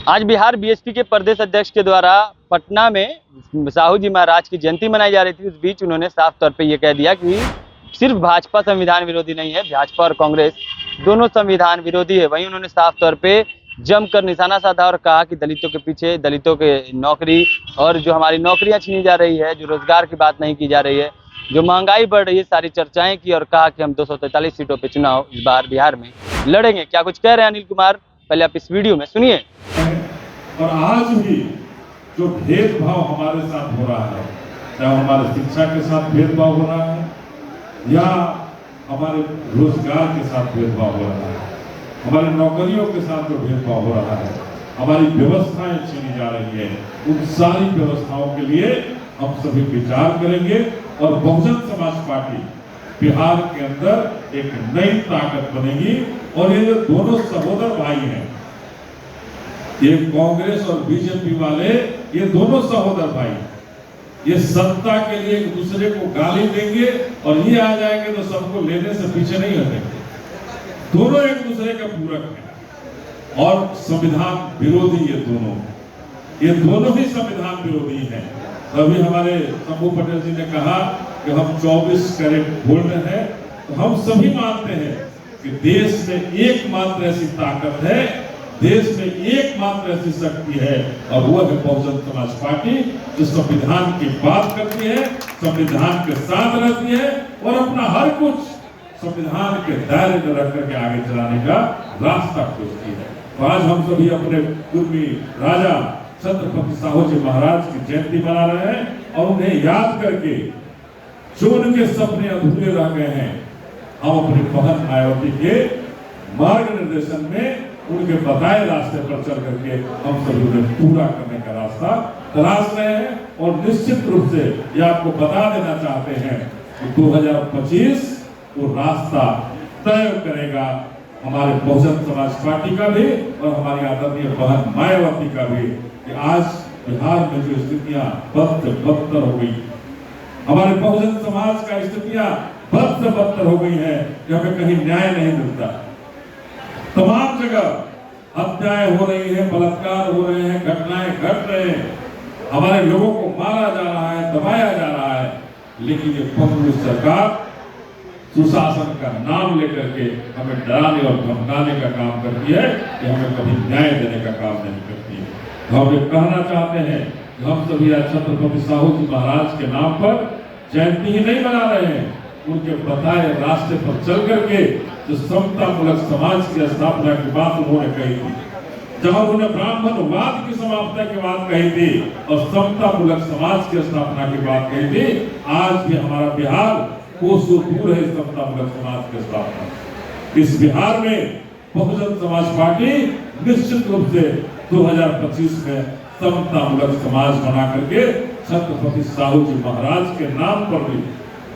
आज बिहार बीएसपी के प्रदेश अध्यक्ष के द्वारा पटना में साहू जी महाराज की जयंती मनाई जा रही थी। उस बीच उन्होंने साफ तौर पे ये कह दिया कि सिर्फ भाजपा संविधान विरोधी नहीं है, भाजपा और कांग्रेस दोनों संविधान विरोधी है। वहीं उन्होंने साफ तौर पे जमकर निशाना साधा और कहा कि दलितों के पीछे, दलितों के नौकरी और जो हमारी नौकरियां छीनी जा रही है, जो रोजगार की बात नहीं की जा रही है, जो महंगाई बढ़ रही है, सारी चर्चाएं की और कहा कि हम 243 सीटों पे चुनाव इस बार बिहार में लड़ेंगे। क्या कुछ कह रहे हैं अनिल कुमार, पहले आप इस वीडियो में सुनिए। और आज भी जो भेदभाव हमारे साथ हो रहा है, चाहे हमारे शिक्षा के साथ भेदभाव हो रहा है या हमारे रोजगार के साथ भेदभाव हो रहा है, हमारे नौकरियों के साथ जो भेदभाव हो रहा है, हमारी व्यवस्थाएं छीनी जा रही है, उन सारी व्यवस्थाओं के लिए हम सभी विचार करेंगे और बहुजन समाज पार्टी बिहार के अंदर एक नई ताकत बनेगी। और ये जो दोनों सहोदर भाई हैं, ये कांग्रेस और बीजेपी वाले, ये दोनों सहोदर भाई, ये सत्ता के लिए एक दूसरे को गाली देंगे और ये आ जाएंगे तो सबको लेने से पीछे नहीं हटेंगे। दोनों एक दूसरे का पूरक हैं और संविधान विरोधी ये दोनों ही संविधान विरोधी हैं। तभी हमारे शंभू पटेल जी ने कहा कि हम 24 कैरेट गोल्ड हैं। तो हम सभी मानते हैं कि देश में एकमात्र ऐसी ताकत है, देश में एकमात्र ऐसी शक्ति है और वो है बहुजन समाज पार्टी, जो संविधान की बात करती है, संविधान के साथ रहती है और अपना हर कुछ संविधान के दायरे में रख करके आगे चलाने का रास्ता खोजती है। तो आज हम सभी अपने पूर्वी राजा छत्रपति साहू जी महाराज की जयंती मना रहे हैं और उन्हें याद करके जो उनके सपने अधूरे रह गए हैं, हम अपनी बहन मायावती के मार्ग निर्देशन में उनके बताए रास्ते पर चल करके हम सभी उन्हें पूरा करने का रास्ता तलाश रहे हैं। और निश्चित रूप से ये आपको बता देना चाहते हैं कि 2025 वो रास्ता तय करेगा हमारे बहुजन समाज पार्टी का भी और हमारी आदरणीय बहन मायावती का भी, कि आज बिहार में जो स्थितियां बदतर हो गई, हमारे बहुजन समाज का स्थितियां बद से बदतर हो गई है कि हमें कहीं न्याय नहीं मिलता। तमाम जगह हत्याएं हो रही है, बलात्कार हो रहे हैं, घटनाएं घट रहे हैं, हमारे लोगों को मारा जा रहा है, दबाया जा रहा है, लेकिन ये कांग्रेस सरकार सुशासन का नाम लेकर के हमें डराने और धमकाने का काम करती है कि हमें कभी न्याय देने का काम नहीं करती है। तो हम ये कहना चाहते हैं कि हम सभी आज छत्रपति साहू जी महाराज के नाम पर जयंती ही नहीं मना रहे हैं, उनके बताए रास्ते पर चल करके जो समतामूलक समाज की स्थापना की बात उन्होंने कही थी, जहां उन्होंने ब्राह्मणवाद की समाप्ति की बात कही थी और समतामूलक समाज की स्थापना की बात कही थी, आज भी हमारा बिहार कोसों दूर है समतामूलक समाज की स्थापना। इस बिहार में बहुजन समाज पार्टी निश्चित रूप से 2025 में समतामूलक समाज बना करके छत्रपति साहू जी महाराज के नाम पर भी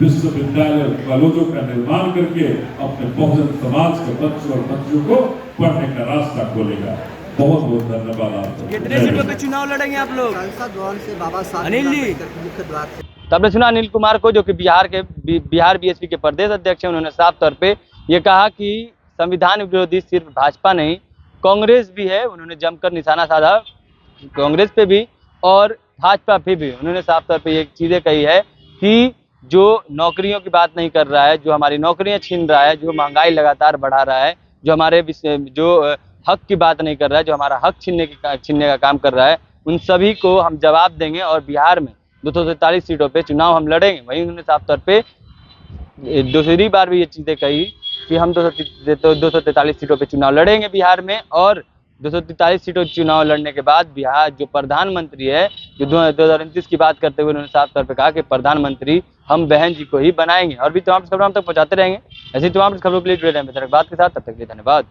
विश्वविद्यालय और कॉलेजों का निर्माण करके अपने बहुजन समाज के बच्चों और बच्चियों को पढ़ने का रास्ता खोलेगा। बहुत बहुत धन्यवाद आपको। कितने सीटों पे चुनाव लड़ेंगे आप लोग? अनिल जी, मुख्य द्वार से। तो आपने सुना अनिल कुमार को, जो कि बिहार बीएसपी के प्रदेश अध्यक्ष हैं। उन्होंने साफ तौर पे ये कहा कि संविधान विरोधी सिर्फ भाजपा नहीं, कांग्रेस भी है। उन्होंने जमकर निशाना साधा कांग्रेस पे भी और भाजपा पे भी। उन्होंने साफ तौर पे ये चीजें कही है कि जो नौकरियों की बात नहीं कर रहा है, जो हमारी नौकरियां छीन रहा है, जो महंगाई लगातार बढ़ा रहा है, जो हमारे जो हक की बात नहीं कर रहा है, जो हमारा हक छीनने का काम कर रहा है, उन सभी को हम जवाब देंगे और बिहार में 243 सीटों पे चुनाव हम लड़ेंगे। वहीं उन्होंने साफ तौर पे दूसरी बार भी ये चीजें कही कि हम 243 सीटों पे चुनाव लड़ेंगे बिहार में और 243 सीटों चुनाव लड़ने के बाद बिहार जो प्रधानमंत्री है, जो 2029 की बात करते हुए उन्होंने साफ तौर पे कहा कि प्रधानमंत्री हम बहन जी को ही बनाएंगे। और भी तमाम खबरों हम तक पहुंचाते रहेंगे। ऐसी तमाम खबरों के लिए जुड़े रहें बात के साथ। तब तक के लिए धन्यवाद।